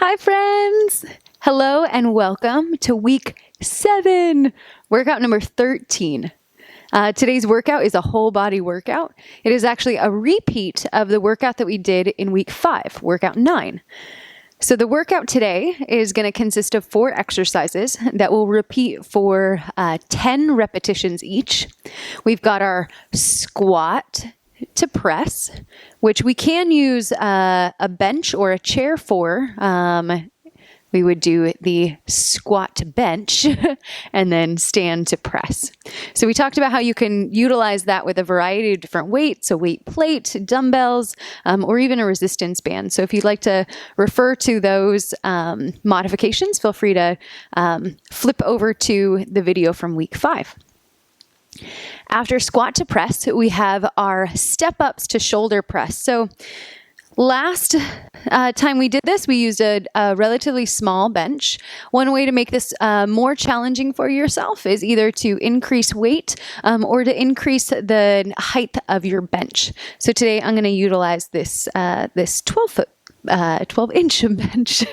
Hi, friends. Hello and welcome to week 7, workout number 13. Today's workout is a whole body workout. It is actually a repeat of the workout that we did in week 5, workout 9. So the workout today is going to consist of 4 exercises that will repeat for 10 repetitions each. We've got our squat to press, which we can use a bench or a chair for. We would do the squat to bench and then stand to press. So we talked about how you can utilize that with a variety of different weights, a weight plate, dumbbells, or even a resistance band. So if you'd like to refer to those modifications, feel free to flip over to the video from week 5. After squat to press, we have our step ups to shoulder press. So last time we did this, we used a relatively small bench. One way to make this more challenging for yourself is either to increase weight or to increase the height of your bench. So today I'm going to utilize this 12-inch bench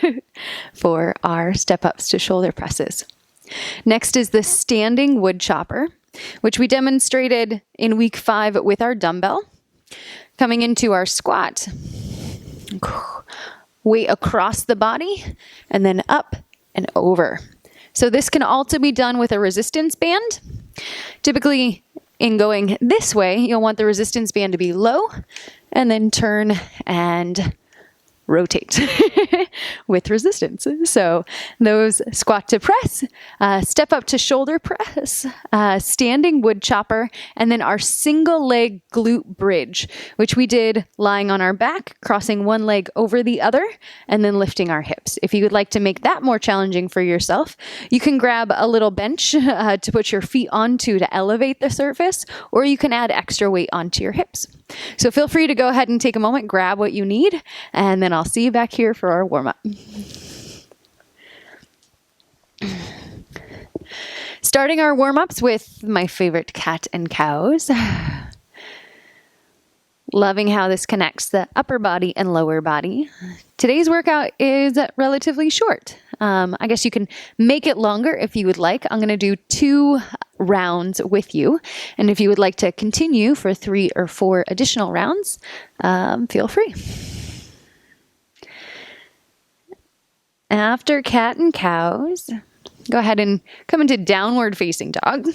for our step ups to shoulder presses. Next is the standing wood chopper, which we demonstrated in week 5 with our dumbbell. Coming into our squat, weight across the body and then up and over. So this can also be done with a resistance band. Typically, in going this way, you'll want the resistance band to be low and then turn and rotate with resistance. So those squat to press, step up to shoulder press, standing wood chopper, and then our single leg glute bridge, which we did lying on our back, crossing one leg over the other, and then lifting our hips. If you would like to make that more challenging for yourself, you can grab a little bench to put your feet onto to elevate the surface, or you can add extra weight onto your hips. So feel free to go ahead and take a moment, grab what you need, and then I'll see you back here for our warm-up. Starting our warm-ups with my favorite cat and cows. Loving how this connects the upper body and lower body. Today's workout is relatively short. I guess you can make it longer if you would like. I'm going to do 2 rounds with you. And if you would like to continue for 3 or 4 additional rounds, feel free. After cat and cows, go ahead and come into downward facing dog.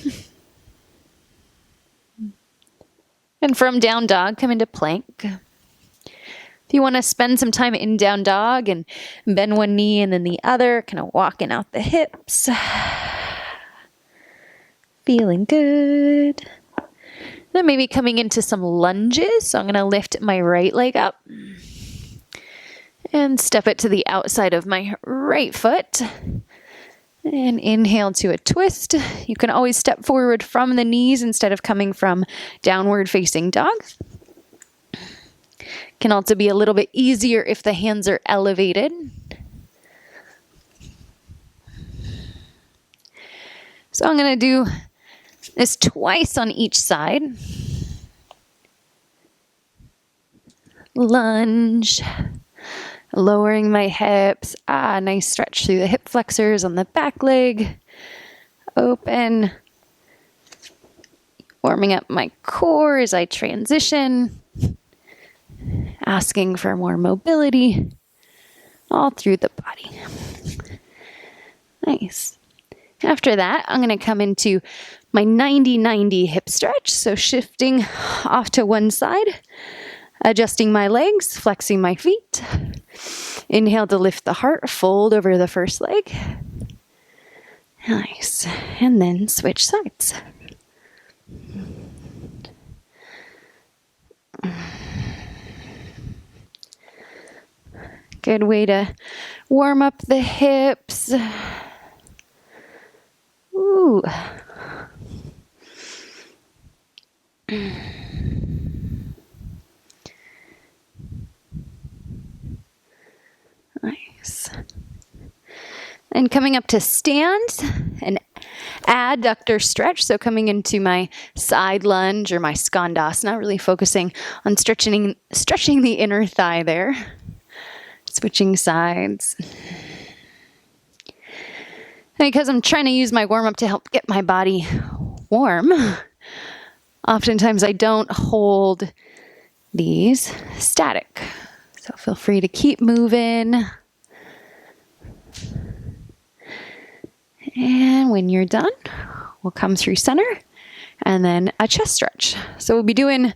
And from down dog, come into plank. If you want to spend some time in down dog and bend one knee and then the other, kind of walking out the hips. Feeling good. Then maybe coming into some lunges. So I'm going to lift my right leg up and step it to the outside of my right foot. And inhale to a twist. You can always step forward from the knees instead of coming from downward facing dog. Can also be a little bit easier if the hands are elevated. So I'm going to do this twice on each side. Lunge. Lowering my hips. Nice stretch through the hip flexors on the back leg. Open. Warming up my core as I transition. Asking for more mobility all through the body. Nice. After that, I'm going to come into my 90-90 hip stretch. So shifting off to one side, adjusting my legs, flexing my feet. Inhale to lift the heart, fold over the first leg. Nice. And then switch sides. Good way to warm up the hips. Ooh. Nice. And coming up to stand, an adductor stretch. So coming into my side lunge or my skandasana, really focusing on stretching the inner thigh there. Switching sides. And because I'm trying to use my warm-up to help get my body warm, oftentimes I don't hold these static. So feel free to keep moving. And when you're done, we'll come through center and then a chest stretch. So we'll be doing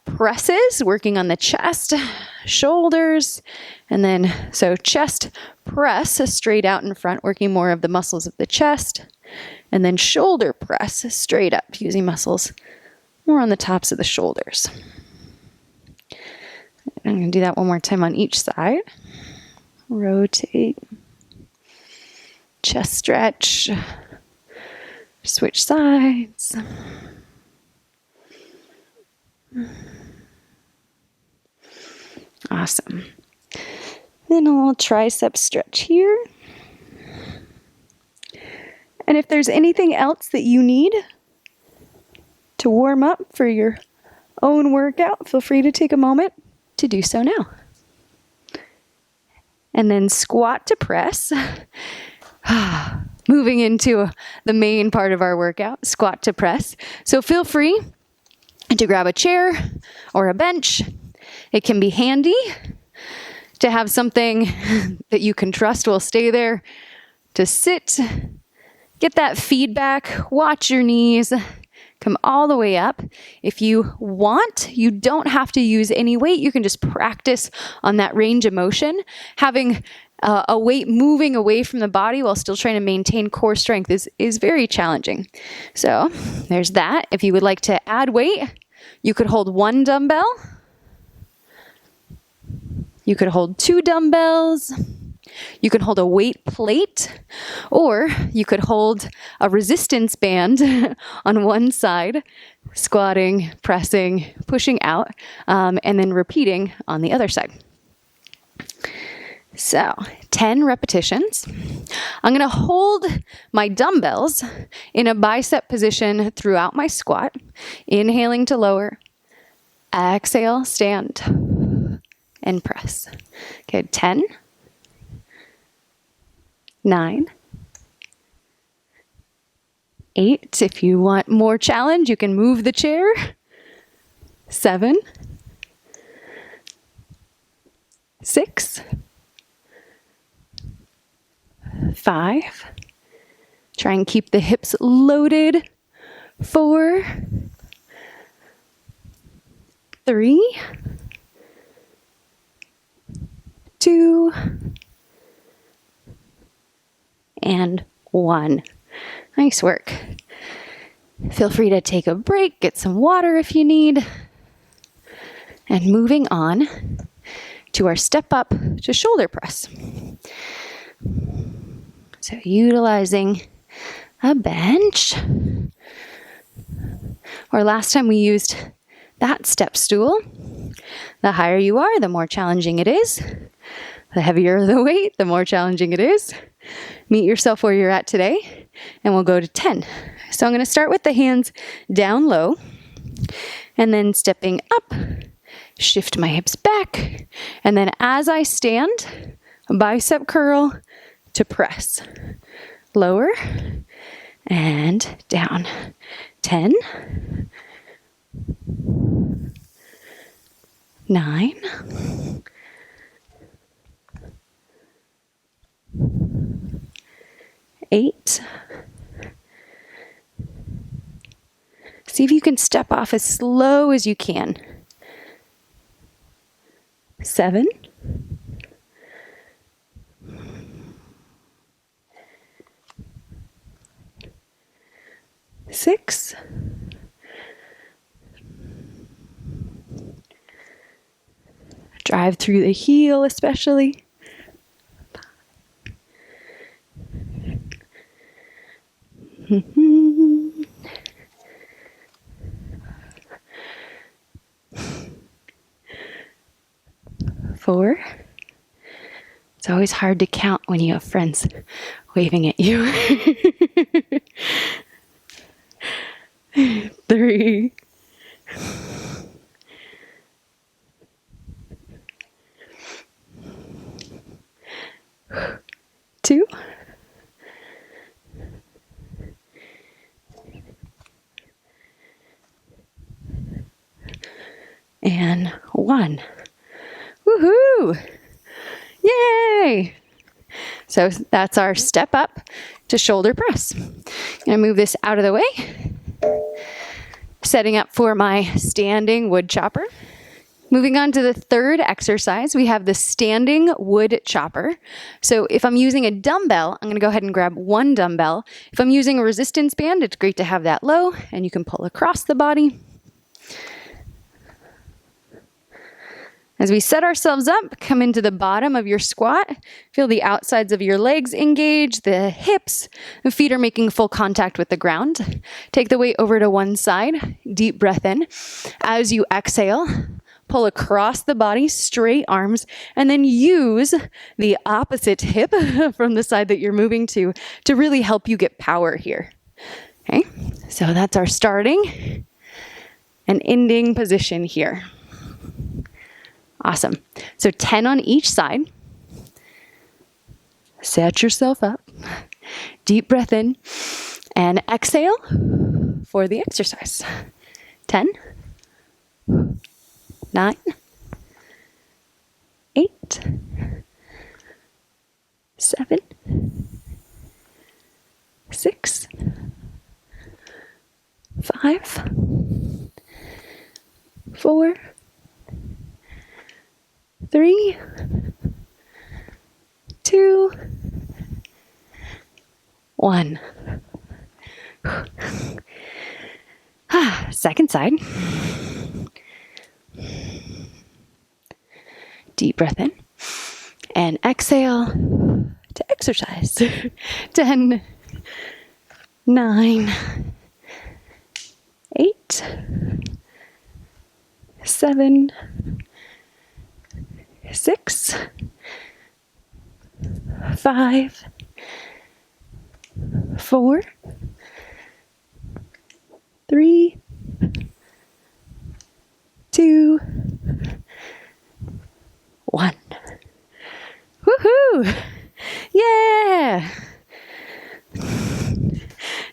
presses, working on the chest, shoulders, and then so chest press straight out in front, working more of the muscles of the chest, and then shoulder press straight up, using muscles more on the tops of the shoulders. I'm going to do that one more time on each side. Rotate, chest stretch, switch sides. Awesome. Then a little tricep stretch here. And if there's anything else that you need to warm up for your own workout, feel free to take a moment to do so now. And then squat to press. Moving into the main part of our workout, squat to press. So feel free to grab a chair or a bench. It can be handy to have something that you can trust will stay there to sit, get that feedback, watch your knees, come all the way up. If you want, you don't have to use any weight. You can just practice on that range of motion. Having a weight moving away from the body while still trying to maintain core strength is very challenging. So there's that. If you would like to add weight, you could hold 1 dumbbell. You could hold 2 dumbbells. You can hold a weight plate, or you could hold a resistance band on one side, squatting, pressing, pushing out, and then repeating on the other side. So 10 repetitions. I'm going to hold my dumbbells in a bicep position throughout my squat, inhaling to lower, exhale, stand, and press. Okay, 10, 9, 8. If you want more challenge, you can move the chair. 7, 6, 5. Try and keep the hips loaded. 4, 3, 2, and 1. Nice work. Feel free to take a break, get some water if you need. And moving on to our step up to shoulder press. So utilizing a bench, or last time we used that step stool. The higher you are, the more challenging it is. The heavier the weight, the more challenging it is. Meet yourself where you're at today, and we'll go to 10. So I'm going to start with the hands down low, and then stepping up, shift my hips back, and then as I stand, bicep curl to press. Lower and down. 10, 9, 8. See if you can step off as slow as you can. 7, 6, 5. Drive through the heel especially. 4. It's always hard to count when you have friends waving at you. 3. 2. 1. Woohoo! Yay! So that's our step up to shoulder press. I'm gonna move this out of the way. Setting up for my standing wood chopper. Moving on to the third exercise, we have the standing wood chopper. So if I'm using a dumbbell, I'm gonna go ahead and grab one dumbbell. If I'm using a resistance band, it's great to have that low, and you can pull across the body. As we set ourselves up, come into the bottom of your squat. Feel the outsides of your legs engage, the hips. The feet are making full contact with the ground. Take the weight over to one side. Deep breath in. As you exhale, pull across the body, straight arms, and then use the opposite hip from the side that you're moving to really help you get power here. Okay, so that's our starting and ending position here. Awesome. So 10 on each side. Set yourself up. Deep breath in and exhale for the exercise. 10, 9, 8, 7, 6, 5, 4, 3, 2, 1. Second side. Deep breath in and exhale to exercise. 10, 9, 8, 7, 6, 5, 4, 3, 2, 1. Woohoo! Yeah!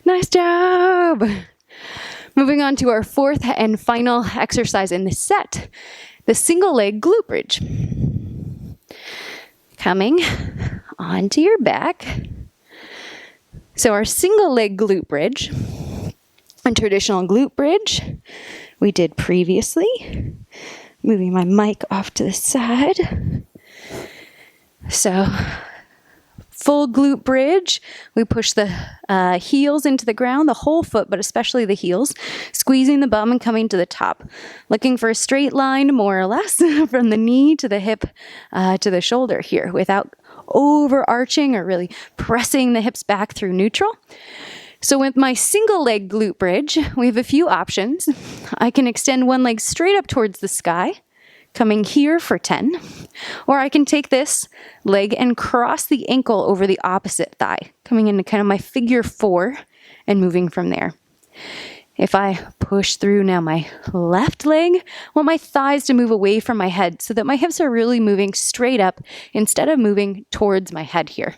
Nice job! Moving on to our fourth and final exercise in this set, the single leg glute bridge. Coming onto your back. So our single leg glute bridge, a traditional glute bridge we did previously. Moving my mic off to the side. So full glute bridge, we push the heels into the ground, the whole foot, but especially the heels, squeezing the bum and coming to the top. Looking for a straight line, more or less, from the knee to the hip to the shoulder here, without overarching or really pressing the hips back through neutral. So with my single leg glute bridge, we have a few options. I can extend one leg straight up towards the sky, coming here for 10, or I can take this leg and cross the ankle over the opposite thigh, coming into kind of my figure 4 and moving from there. If I push through now my left leg, I want my thighs to move away from my head so that my hips are really moving straight up instead of moving towards my head here.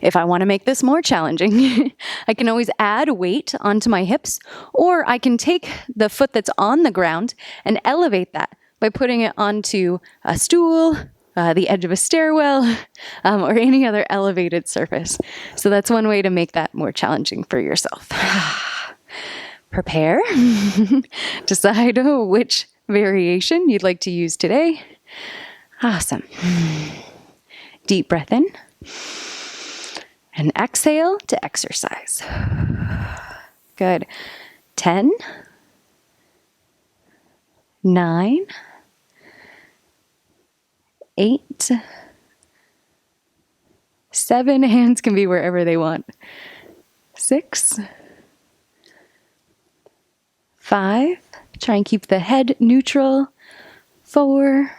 If I want to make this more challenging, I can always add weight onto my hips, or I can take the foot that's on the ground and elevate that by putting it onto a stool, the edge of a stairwell, or any other elevated surface. So that's one way to make that more challenging for yourself. Prepare. Decide which variation you'd like to use today. Awesome. Deep breath in. And exhale to exercise. Good. 10, 9, 8, 7, hands can be wherever they want. 6, 5, try and keep the head neutral. 4,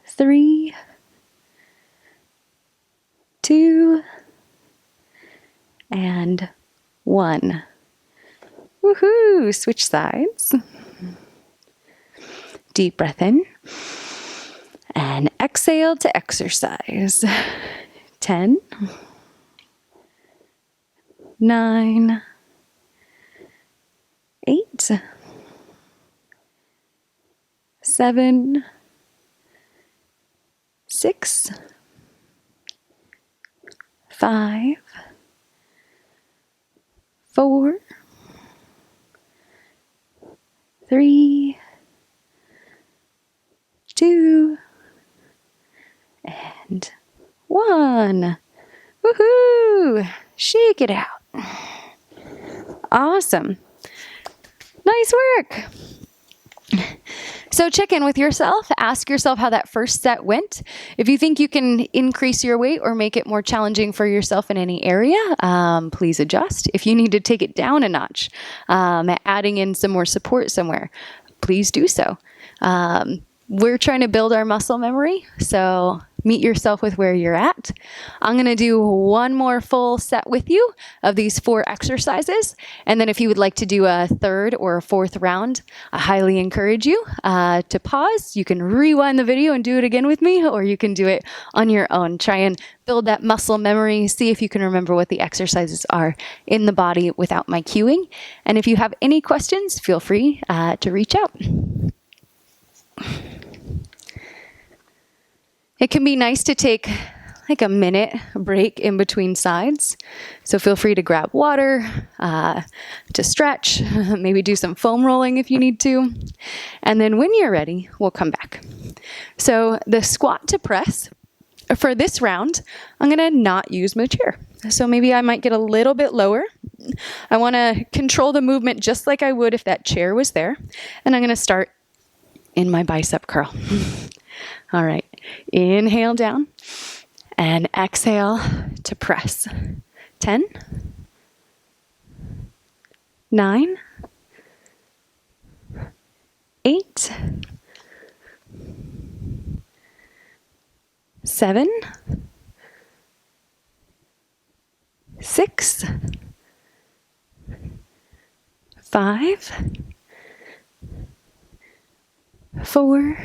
3, 2, and 1. Woohoo! Switch sides. Deep breath in. And exhale to exercise. 10, 9, 8, 7, 6, 5, 4, 3, 2, and 1. Woohoo! Shake it out. Awesome. Nice work. So check in with yourself. Ask yourself how that first set went. If you think you can increase your weight or make it more challenging for yourself in any area, please adjust. If you need to take it down a notch, adding in some more support somewhere, please do so. We're trying to build our muscle memory, so meet yourself with where you're at. I'm going to do one more full set with you of these 4 exercises. And then if you would like to do a 3rd or a 4th round, I highly encourage you to pause. You can rewind the video and do it again with me, or you can do it on your own. Try and build that muscle memory. See if you can remember what the exercises are in the body without my cueing. And if you have any questions, feel free to reach out. It can be nice to take like a minute break in between sides. So feel free to grab water, to stretch, maybe do some foam rolling if you need to. And then when you're ready, we'll come back. So the squat to press, for this round, I'm gonna not use my chair. So maybe I might get a little bit lower. I wanna control the movement just like I would if that chair was there. And I'm gonna start in my bicep curl. All right, inhale down and exhale to press. 10, 9, 8, 7, 6, 5, 4,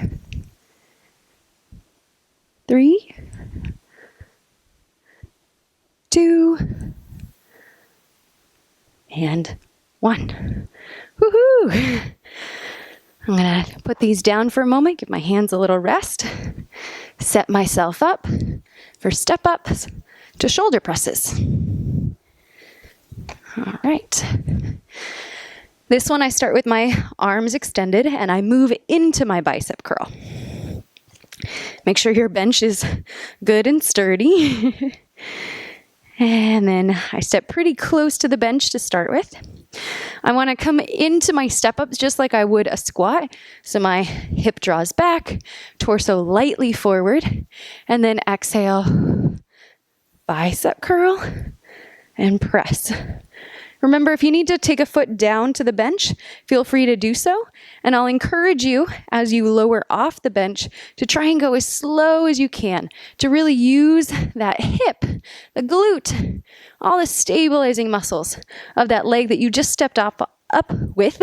3, 2, and 1. Woohoo! I'm going to put these down for a moment, give my hands a little rest, set myself up for step ups to shoulder presses. All right. This one I start with my arms extended and I move into my bicep curl. Make sure your bench is good and sturdy. And then I step pretty close to the bench to start with. I want to come into my step-ups just like I would a squat. So my hip draws back, torso lightly forward, and then exhale, bicep curl, and press. Remember, if you need to take a foot down to the bench, feel free to do so. And I'll encourage you, as you lower off the bench, to try and go as slow as you can, to really use that hip, the glute, all the stabilizing muscles of that leg that you just stepped up with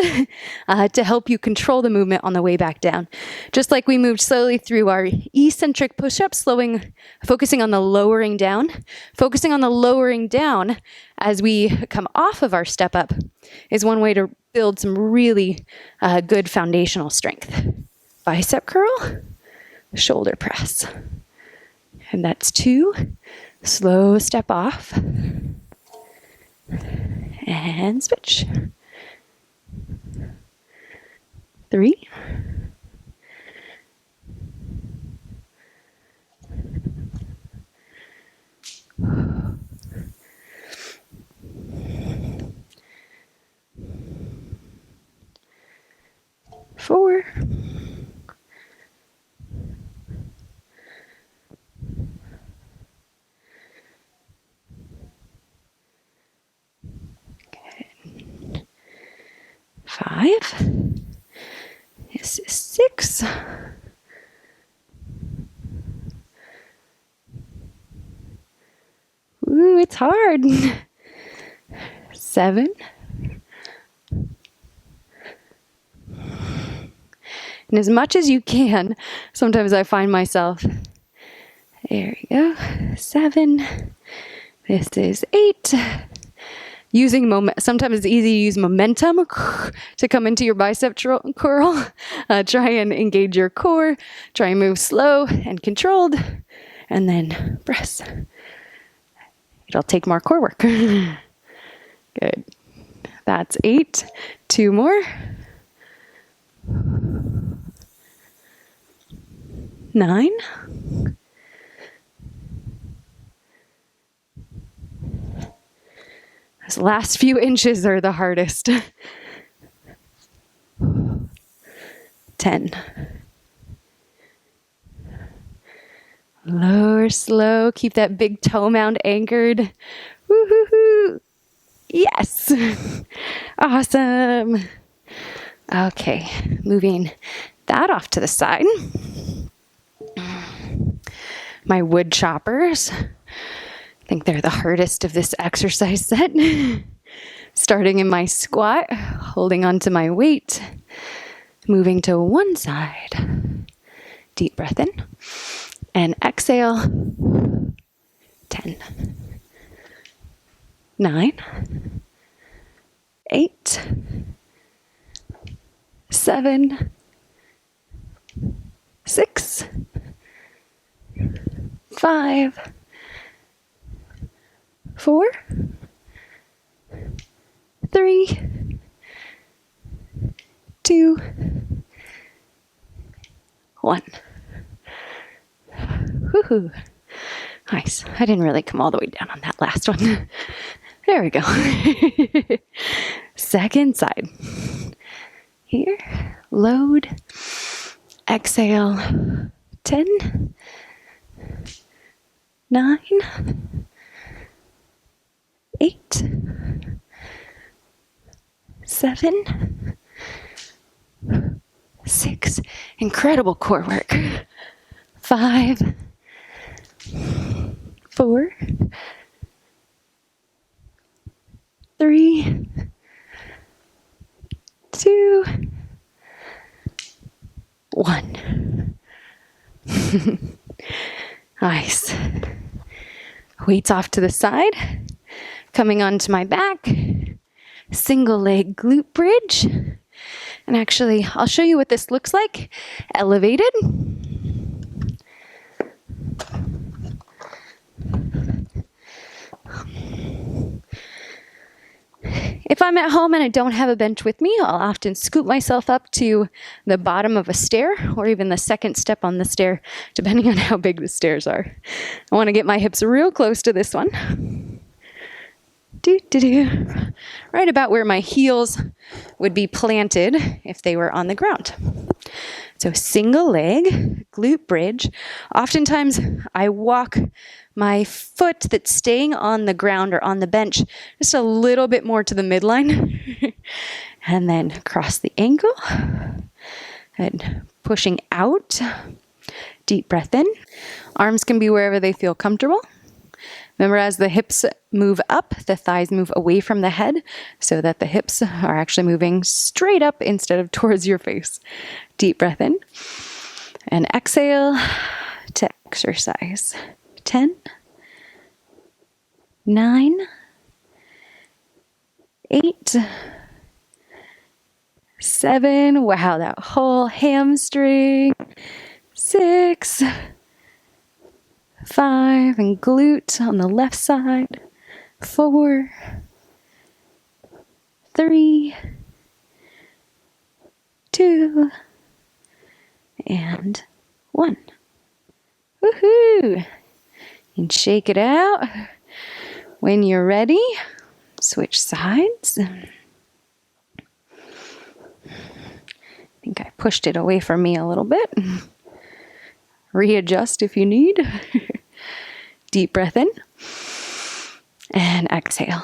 to help you control the movement on the way back down. Just like we moved slowly through our eccentric push-ups, focusing on the lowering down. Focusing on the lowering down as we come off of our step up is one way to build some really good foundational strength. Bicep curl, shoulder press. And that's 2. Slow step off. And switch. 3. 4. 5. This is 6. Ooh, it's hard. 7. And as much as you can, sometimes I find myself, there we go, 7. This is 8. using sometimes it's easy to use momentum to come into your bicep curl. Try and engage your core. Try and move slow and controlled. And then press. It'll take more core work. Good. That's 8. 2 more. 9. Those last few inches are the hardest. 10. Lower slow. Keep that big toe mound anchored. Woo-hoo-hoo. Yes. Awesome. Okay, moving that off to the side. My wood choppers. I think they're the hardest of this exercise set. Starting in my squat, holding onto my weight, moving to one side. Deep breath in. And exhale. 10. 9. 8. 7. 6. 5. 4. 3. 2. 1. Woohoo. Nice. I didn't really come all the way down on that last one. There we go. Second side. Here. Load. Exhale. 10. 9. 8. 7. 6. Incredible core work. 5. 4. 3. 2. 1. Nice. Weights off to the side. Coming onto my back. Single leg glute bridge. And actually, I'll show you what this looks like. Elevated. If I'm at home and I don't have a bench with me, I'll often scoop myself up to the bottom of a stair or even the second step on the stair, depending on how big the stairs are. I want to get my hips real close to this one. Right about where my heels would be planted if they were on the ground. So single leg, glute bridge. Oftentimes I walk my foot that's staying on the ground or on the bench just a little bit more to the midline. And then cross the ankle and pushing out. Deep breath in. Arms can be wherever they feel comfortable. Remember, as the hips move up, the thighs move away from the head so that the hips are actually moving straight up instead of towards your face. Deep breath in and exhale to exercise. 10, 9, 8, 7. Wow, that whole hamstring. 6, 5, and glute on the left side. 4, 3, 2, and 1. Woohoo! And shake it out. When you're ready, switch sides. I think I pushed it away from me a little bit. Readjust if you need. Deep breath in. And exhale.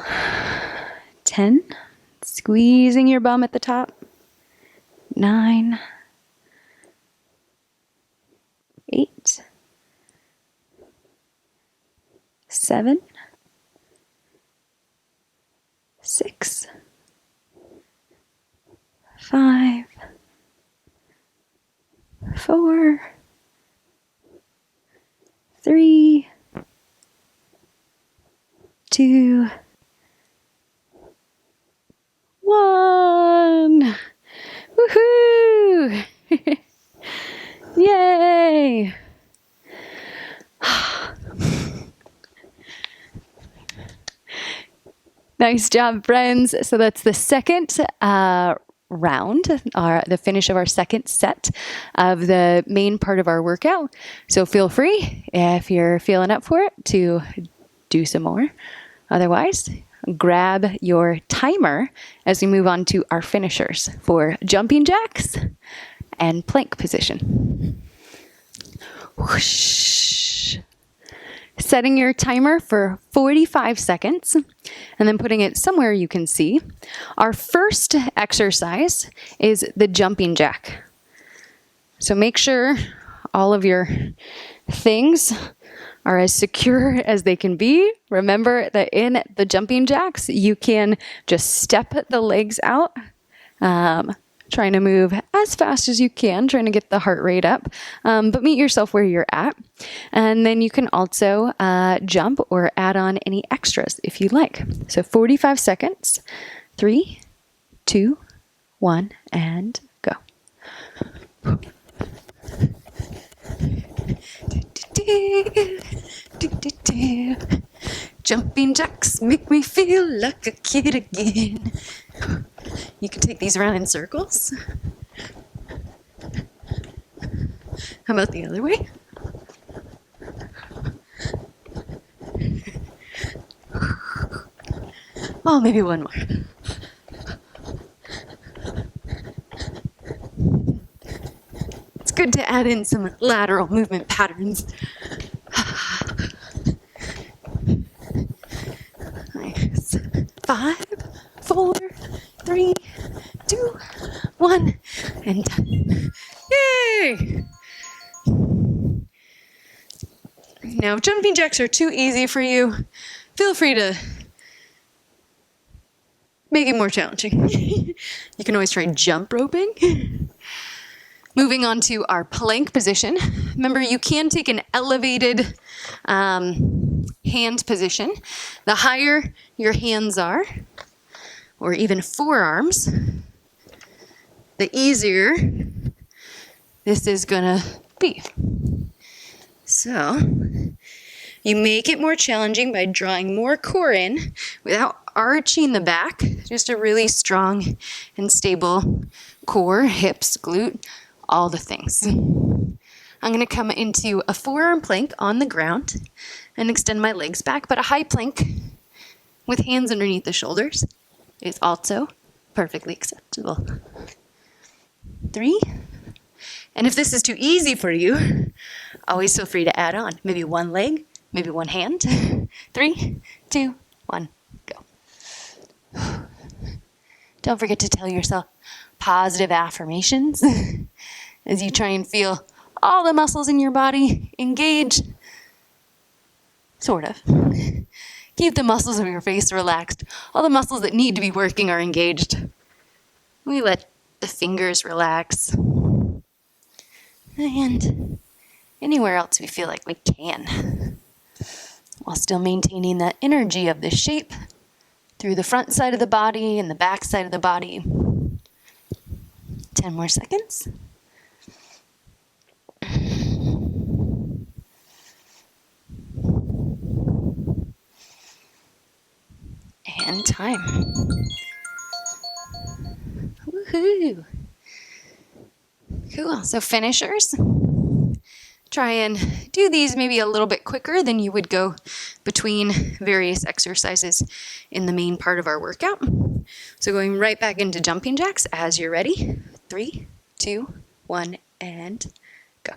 10. Squeezing your bum at the top. 9. 8. 7. 6. 5. 4. 3. 2. Nice job, friends. So that's the second round, the finish of our second set of the main part of our workout. So feel free, if you're feeling up for it, to do some more. Otherwise, grab your timer as we move on to our finishers for jumping jacks and plank position. Whoosh. Setting your timer for 45 seconds and then putting it somewhere you can see. Our first exercise is the jumping jack. So make sure all of your things are as secure as they can be. Remember that in the jumping jacks, you can just step the legs out, trying to move as fast as you can, trying to get the heart rate up, but meet yourself where you're at. And then you can also jump or add on any extras if you like. So 45 seconds, 3, 2, 1, and go. Jumping jacks make me feel like a kid again. You can take these around in circles. How about the other way? Oh, maybe one more. It's good to add in some lateral movement patterns. Nice. 5, 4, 3, 2, 1, and done. Yay! Now, if jumping jacks are too easy for you, feel free to make it more challenging. You can always try jump roping. Moving on to our plank position. Remember, you can take an elevated hand position. The higher your hands are, or even forearms, the easier this is gonna be. So, you make it more challenging by drawing more core in without arching the back. Just a really strong and stable core, hips, glute, all the things. I'm going to come into a forearm plank on the ground and extend my legs back, but a high plank with hands underneath the shoulders is also perfectly acceptable. 3. And if this is too easy for you, always feel free to add on. Maybe one leg, maybe one hand. 3, 2, 1, go. Don't forget to tell yourself positive affirmations as you try and feel all the muscles in your body engaged. Sort of. Keep the muscles of your face relaxed. All the muscles that need to be working are engaged. We let the fingers relax. And anywhere else we feel like we can, while still maintaining that energy of the shape through the front side of the body and the back side of the body. 10 more seconds. And time. Woohoo! Cool. So finishers. Try and do these maybe a little bit quicker than you would go between various exercises in the main part of our workout. So going right back into jumping jacks as you're ready. 3, 2, 1, and go.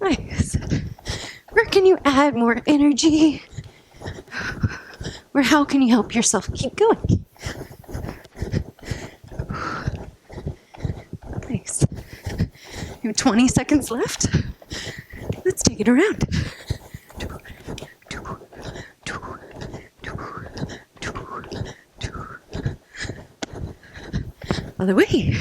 Nice. Where can you add more energy? Or how can you help yourself keep going? Nice. You have 20 seconds left. Let's take it around. Other way.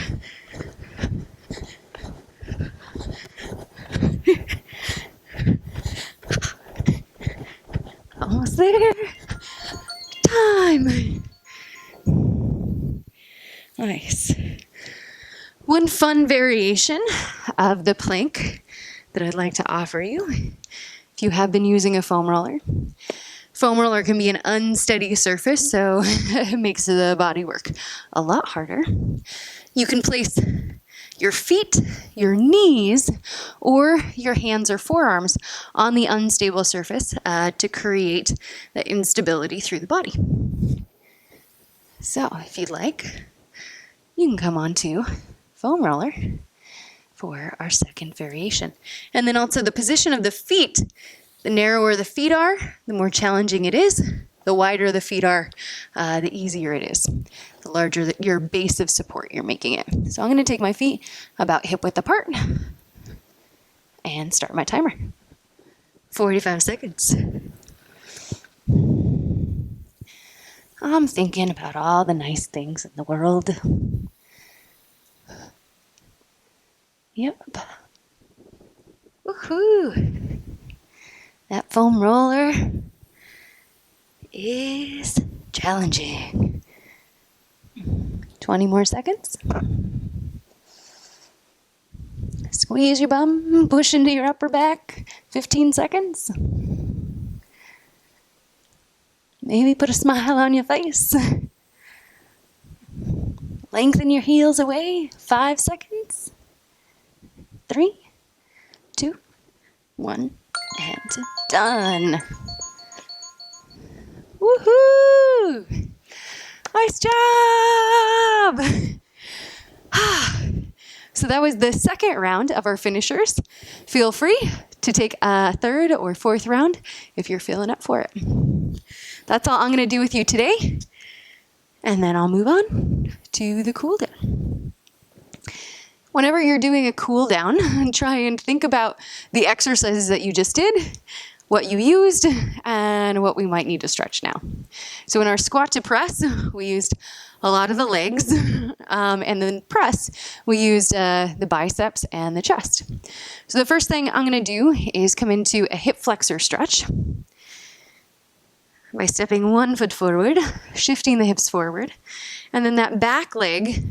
Almost there. Time. Nice. One fun variation of the plank that I'd like to offer you, if you have been using a foam roller. Foam roller can be an unsteady surface, so it makes the body work a lot harder. You can place your feet, your knees, or your hands or forearms on the unstable surface to create the instability through the body. So if you'd like, you can come onto foam roller for our second variation. And then also the position of the feet. The narrower the feet are, the more challenging it is. The wider the feet are, the easier it is. The larger your base of support you're making it. So I'm going to take my feet about hip width apart and start my timer. 45 seconds. I'm thinking about all the nice things in the world. Yep. Woohoo! That foam roller is challenging. 20 more seconds. Squeeze your bum, push into your upper back. 15 seconds. Maybe put a smile on your face. Lengthen your heels away. 5 seconds. 3, 2, 1, and done. Woohoo! Nice job! So that was the second round of our finishers. Feel free to take a third or fourth round if you're feeling up for it. That's all I'm going to do with you today. And then I'll move on to the cool down. Whenever you're doing a cool down, try and think about the exercises that you just did, what you used, and what we might need to stretch now. So in our squat to press, we used a lot of the legs, and then press, we used the biceps and the chest. So the first thing I'm going to do is come into a hip flexor stretch by stepping one foot forward, shifting the hips forward, and then that back leg,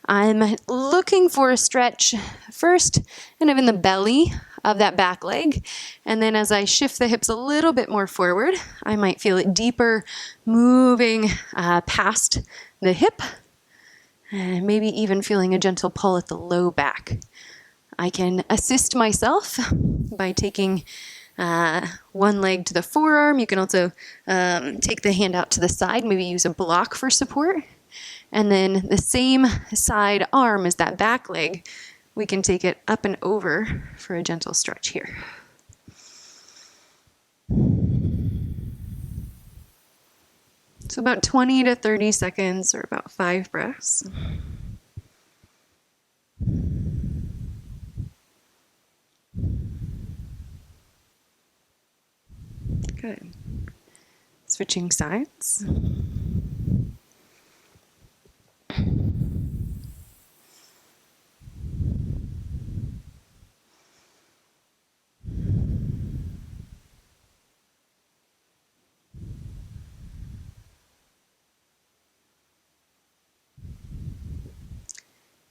I'm looking for a stretch first kind of in the belly of that back leg, and then as I shift the hips a little bit more forward, I might feel it deeper, moving past the hip, and maybe even feeling a gentle pull at the low back. I can assist myself by taking one leg to the forearm. You can also take the hand out to the side, maybe use a block for support. And then the same side arm as that back leg, we can take it up and over for a gentle stretch here. So about 20 to 30 seconds or about 5 breaths. Good. Switching sides.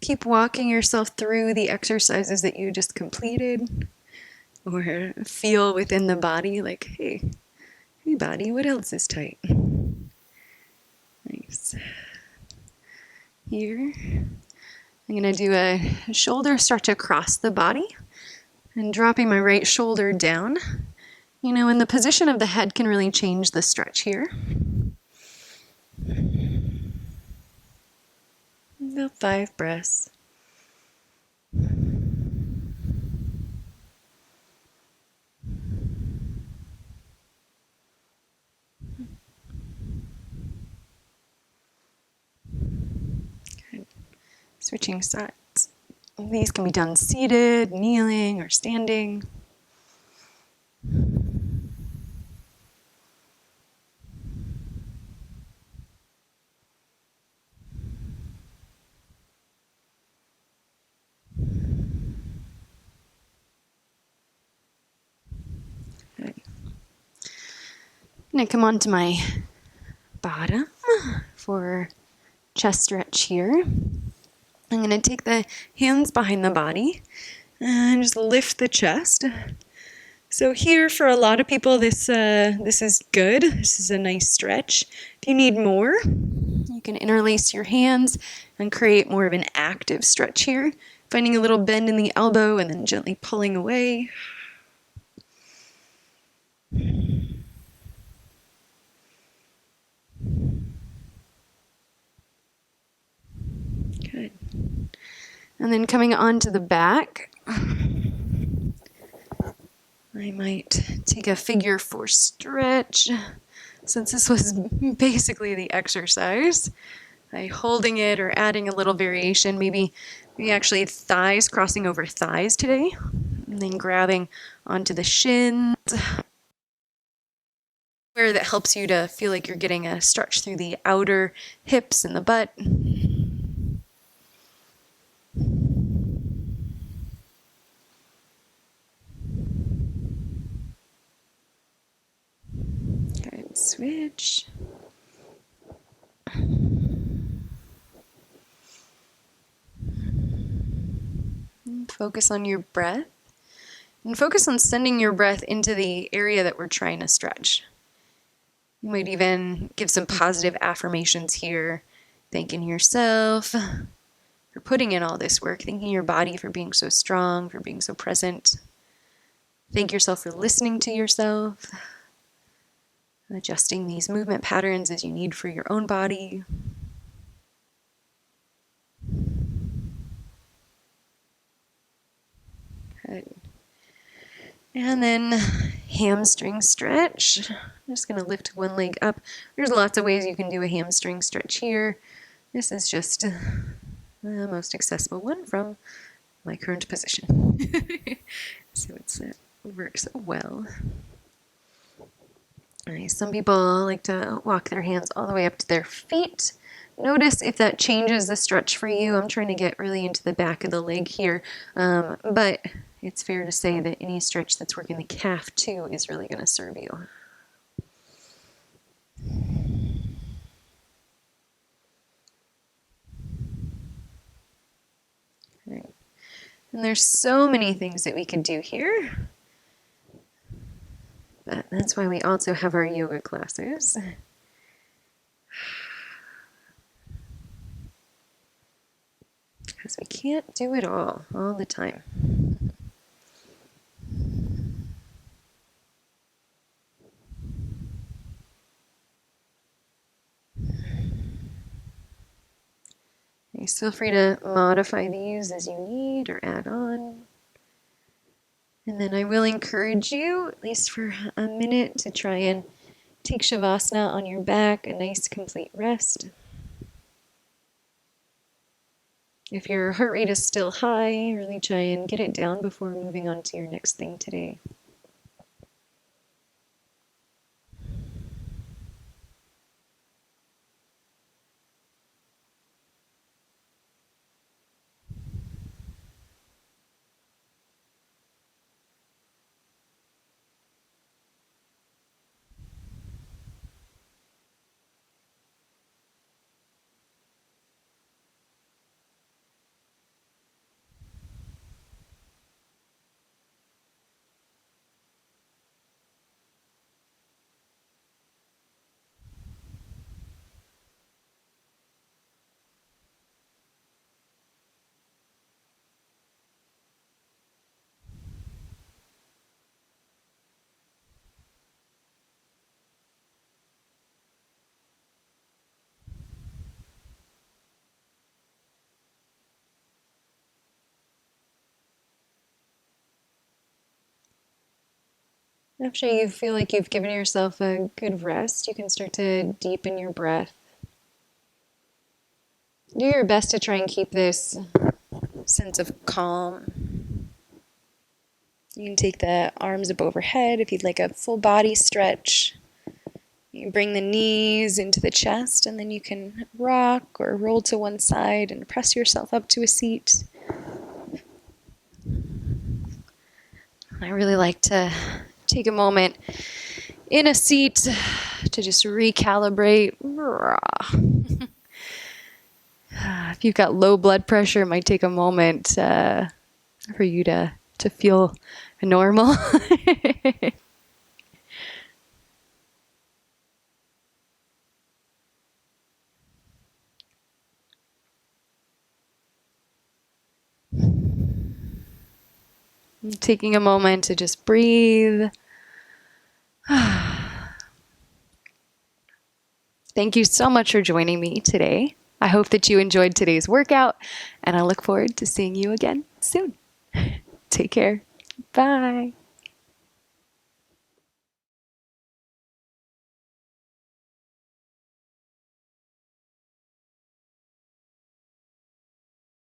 Keep walking yourself through the exercises that you just completed, or feel within the body like, hey body, what else is tight? Nice. Here, I'm going to do a shoulder stretch across the body and dropping my right shoulder down. You know, and the position of the head can really change the stretch here. About 5 breaths. Good. Switching sides. These can be done seated, kneeling, or standing. I'm going to come onto my bottom for chest stretch here. I'm going to take the hands behind the body and just lift the chest. So here, for a lot of people, this is good. This is a nice stretch. If you need more, you can interlace your hands and create more of an active stretch here, finding a little bend in the elbow and then gently pulling away. Good. And then coming onto the back, I might take a figure 4 stretch, since this was basically the exercise. By holding it or adding a little variation, maybe actually thighs crossing over thighs today, and then grabbing onto the shins, where that helps you to feel like you're getting a stretch through the outer hips and the butt. Good, switch. And focus on your breath. And focus on sending your breath into the area that we're trying to stretch. You might even give some positive affirmations here, thanking yourself for putting in all this work, thanking your body for being so strong, for being so present. Thank yourself for listening to yourself, adjusting these movement patterns as you need for your own body. Good. And then hamstring stretch. I'm just going to lift one leg up. There's lots of ways you can do a hamstring stretch here. This is just the most accessible one from my current position. So it works well. Nice. Some people like to walk their hands all the way up to their feet. Notice if that changes the stretch for you. I'm trying to get really into the back of the leg here, but it's fair to say that any stretch that's working the calf too is really going to serve you. Right. And there's so many things that we could do here, but that's why we also have our yoga classes. Because we can't do it all the time. Nice. Feel free to modify these as you need or add on. And then I will encourage you, at least for a minute, to try and take Shavasana on your back, a nice complete rest. If your heart rate is still high, really try and get it down before moving on to your next thing today. After you feel like you've given yourself a good rest, you can start to deepen your breath. Do your best to try and keep this sense of calm. You can take the arms up overhead if you'd like a full body stretch. You bring the knees into the chest, and then you can rock or roll to one side and press yourself up to a seat. I really like to take a moment in a seat to just recalibrate. If you've got low blood pressure, it might take a moment for you to feel normal. Taking a moment to just breathe. Thank you so much for joining me today. I hope that you enjoyed today's workout, and I look forward to seeing you again soon. Take care. Bye.